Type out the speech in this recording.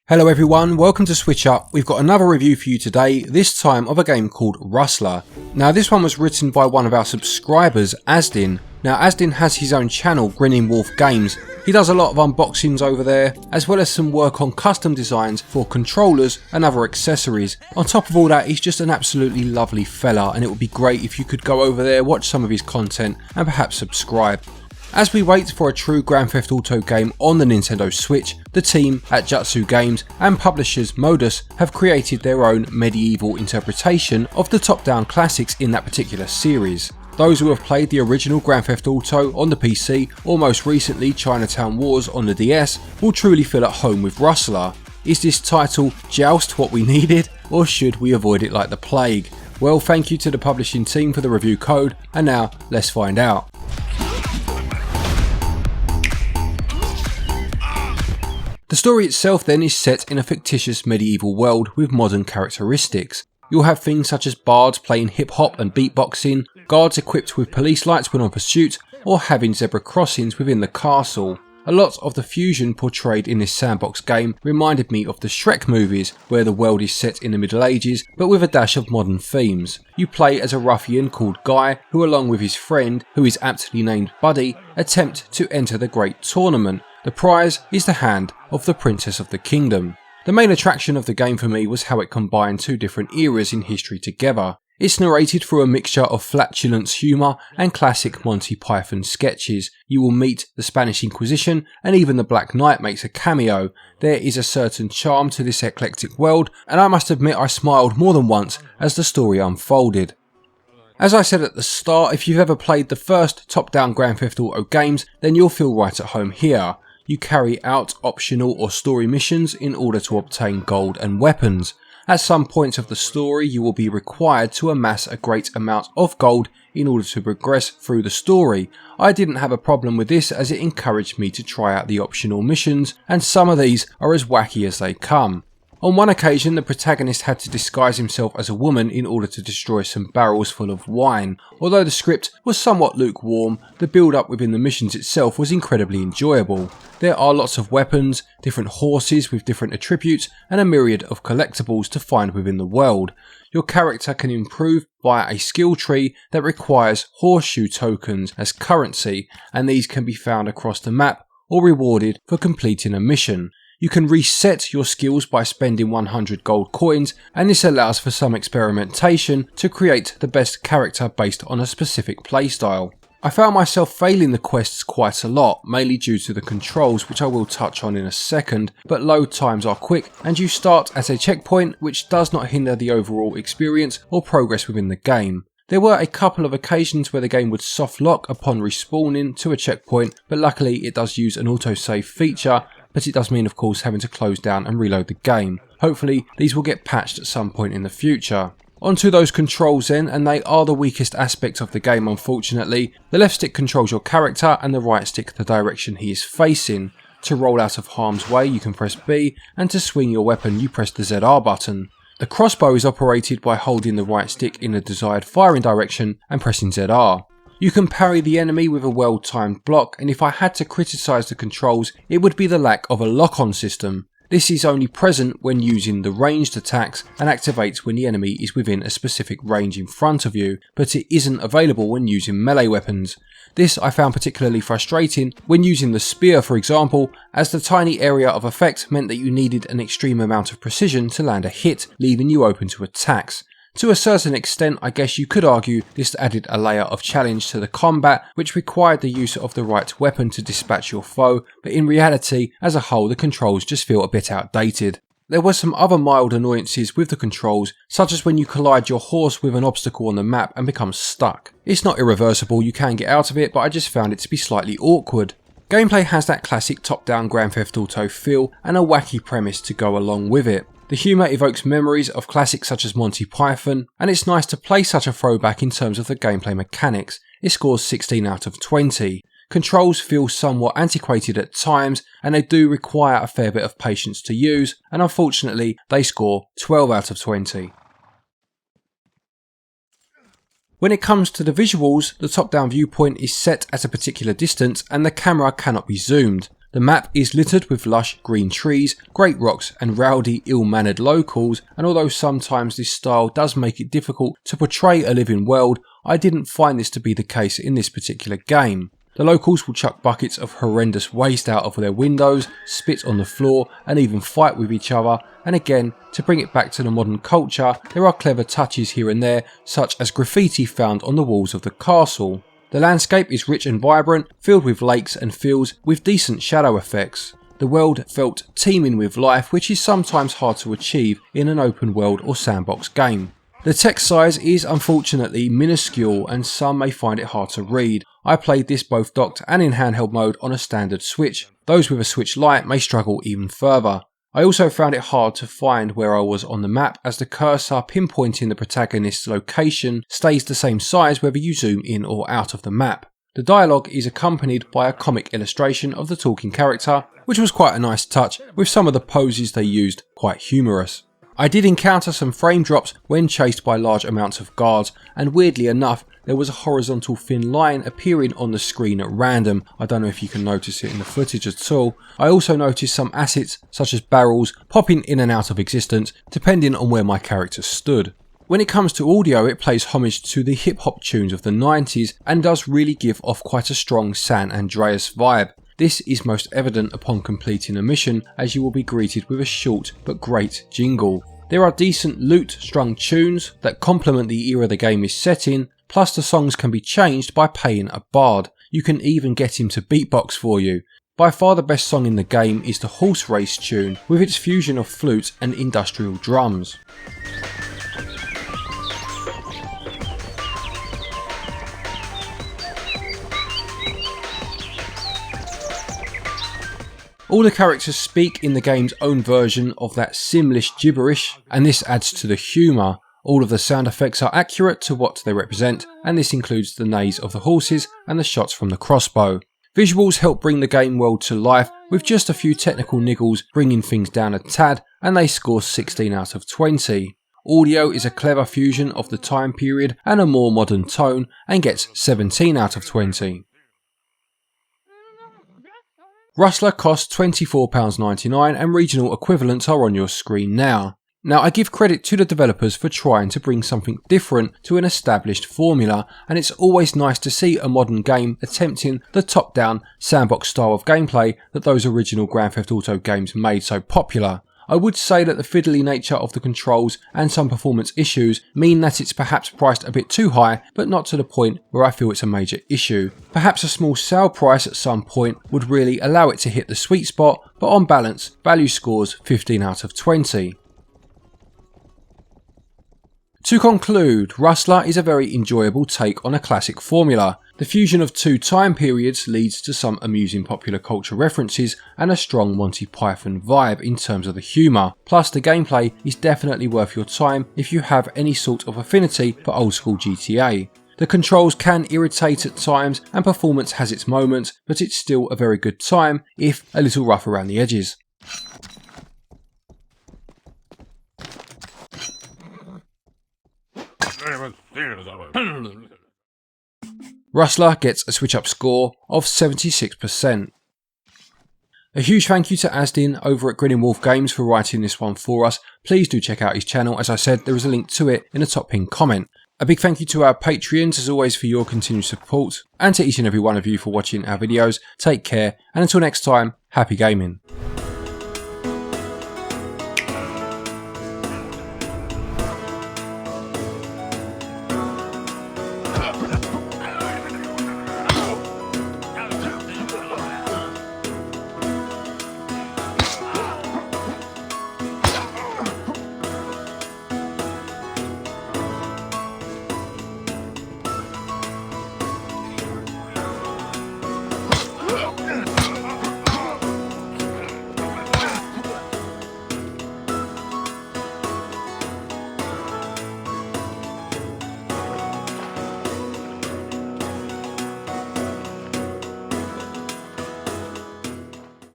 Hello everyone, welcome to SwitchUp. We've got another review for you today, this time of a game called Rustler. Now this one was written by one of our subscribers, Azdin. Now Azdin has his own channel, Grinning Wolf Games. He does a lot of unboxings over there, as well as some work on custom designs for controllers and other accessories. On top of all that, he's just an absolutely lovely fella, and it would be great if you could go over there, watch some of his content and perhaps subscribe. As we wait for a true Grand Theft Auto game on the Nintendo Switch, the team at Jutsu Games and publishers Modus have created their own medieval interpretation of the top-down classics in that particular series. Those who have played the original Grand Theft Auto on the PC or most recently Chinatown Wars on the DS will truly feel at home with Rustler. Is this title Joust what we needed, or should we avoid it like the plague? Well, thank you to the publishing team for the review code, and now let's find out. The story itself then is set in a fictitious medieval world with modern characteristics. You'll have things such as bards playing hip hop and beatboxing, guards equipped with police lights when on pursuit, or having zebra crossings within the castle. A lot of the fusion portrayed in this sandbox game reminded me of the Shrek movies, where the world is set in the Middle Ages but with a dash of modern themes. You play as a ruffian called Guy who, along with his friend, who is aptly named Buddy, attempt to enter the Great Tournament. The prize is the hand of the Princess of the Kingdom. The main attraction of the game for me was how it combined two different eras in history together. It's narrated through a mixture of flatulence humour and classic Monty Python sketches. You will meet the Spanish Inquisition, and even the Black Knight makes a cameo. There is a certain charm to this eclectic world, and I must admit I smiled more than once as the story unfolded. As I said at the start, if you've ever played the first top-down Grand Theft Auto games, then you'll feel right at home here. You carry out optional or story missions in order to obtain gold and weapons. At some points of the story, you will be required to amass a great amount of gold in order to progress through the story. I didn't have a problem with this, as it encouraged me to try out the optional missions, and some of these are as wacky as they come. On one occasion, the protagonist had to disguise himself as a woman in order to destroy some barrels full of wine. Although the script was somewhat lukewarm, the build-up within the missions itself was incredibly enjoyable. There are lots of weapons, different horses with different attributes, and a myriad of collectibles to find within the world. Your character can improve via a skill tree that requires horseshoe tokens as currency, and these can be found across the map or rewarded for completing a mission. You can reset your skills by spending 100 gold coins, and this allows for some experimentation to create the best character based on a specific playstyle. I found myself failing the quests quite a lot, mainly due to the controls, which I will touch on in a second, but load times are quick and you start at a checkpoint, which does not hinder the overall experience or progress within the game. There were a couple of occasions where the game would soft lock upon respawning to a checkpoint, but luckily it does use an autosave feature, but it does mean of course having to close down and reload the game. Hopefully these will get patched at some point in the future. Onto those controls then, and they are the weakest aspect of the game unfortunately. The left stick controls your character and the right stick the direction he is facing. To roll out of harm's way you can press B, and to swing your weapon you press the ZR button. The crossbow is operated by holding the right stick in the desired firing direction and pressing ZR. You can parry the enemy with a well-timed block, and if I had to criticise the controls, it would be the lack of a lock-on system. This is only present when using the ranged attacks and activates when the enemy is within a specific range in front of you, but it isn't available when using melee weapons. This I found particularly frustrating when using the spear, for example, as the tiny area of effect meant that you needed an extreme amount of precision to land a hit, leaving you open to attacks. To a certain extent, I guess you could argue this added a layer of challenge to the combat, which required the use of the right weapon to dispatch your foe, but in reality, as a whole, the controls just feel a bit outdated. There were some other mild annoyances with the controls, such as when you collide your horse with an obstacle on the map and become stuck. It's not irreversible, you can get out of it, but I just found it to be slightly awkward. Gameplay has that classic top-down Grand Theft Auto feel and a wacky premise to go along with it. The humour evokes memories of classics such as Monty Python, and it's nice to play such a throwback in terms of the gameplay mechanics. It scores 16 out of 20. Controls feel somewhat antiquated at times, and they do require a fair bit of patience to use, and unfortunately they score 12 out of 20. When it comes to the visuals, the top-down viewpoint is set at a particular distance and the camera cannot be zoomed. The map is littered with lush green trees, great rocks and rowdy ill-mannered locals, and although sometimes this style does make it difficult to portray a living world, I didn't find this to be the case in this particular game. The locals will chuck buckets of horrendous waste out of their windows, spit on the floor and even fight with each other, and again, to bring it back to the modern culture, there are clever touches here and there, such as graffiti found on the walls of the castle. The landscape is rich and vibrant, filled with lakes and fields with decent shadow effects. The world felt teeming with life, which is sometimes hard to achieve in an open world or sandbox game. The text size is unfortunately minuscule and some may find it hard to read. I played this both docked and in handheld mode on a standard Switch. Those with a Switch Lite may struggle even further. I also found it hard to find where I was on the map, as the cursor pinpointing the protagonist's location stays the same size whether you zoom in or out of the map. The dialogue is accompanied by a comic illustration of the talking character, which was quite a nice touch, with some of the poses they used quite humorous. I did encounter some frame drops when chased by large amounts of guards, and weirdly enough there was a horizontal thin line appearing on the screen at random. I don't know if you can notice it in the footage at all. I also noticed some assets such as barrels popping in and out of existence depending on where my character stood. When it comes to audio, it plays homage to the hip hop tunes of the 90s and does really give off quite a strong San Andreas vibe. This is most evident upon completing a mission, as you will be greeted with a short but great jingle. There are decent lute-strung tunes that complement the era the game is set in, plus the songs can be changed by paying a bard. You can even get him to beatbox for you. By far the best song in the game is the horse race tune, with its fusion of flute and industrial drums. All the characters speak in the game's own version of that Simlish gibberish, and this adds to the humour. All of the sound effects are accurate to what they represent, and this includes the neighs of the horses and the shots from the crossbow. Visuals help bring the game world to life, with just a few technical niggles bringing things down a tad, and they score 16 out of 20. Audio is a clever fusion of the time period and a more modern tone, and gets 17 out of 20. Rustler costs £24.99 and regional equivalents are on your screen now. Now I give credit to the developers for trying to bring something different to an established formula, and it's always nice to see a modern game attempting the top-down sandbox style of gameplay that those original Grand Theft Auto games made so popular. I would say that the fiddly nature of the controls and some performance issues mean that it's perhaps priced a bit too high, but not to the point where I feel it's a major issue. Perhaps a small sale price at some point would really allow it to hit the sweet spot, but on balance, value scores 15 out of 20. To conclude, Rustler is a very enjoyable take on a classic formula. The fusion of two time periods leads to some amusing popular culture references and a strong Monty Python vibe in terms of the humour. Plus the gameplay is definitely worth your time if you have any sort of affinity for old school GTA. The controls can irritate at times and performance has its moments, but it's still a very good time, if a little rough around the edges. Rustler gets a SwitchUp score of 76%. A huge thank you to Azdin over at Grinning Wolf Games for writing this one for us. Please do check out his channel. As I said, there is a link to it in the top pinned comment. A big thank you to our Patreons as always for your continued support, and to each and every one of you for watching our videos. Take care, and until next time, happy gaming.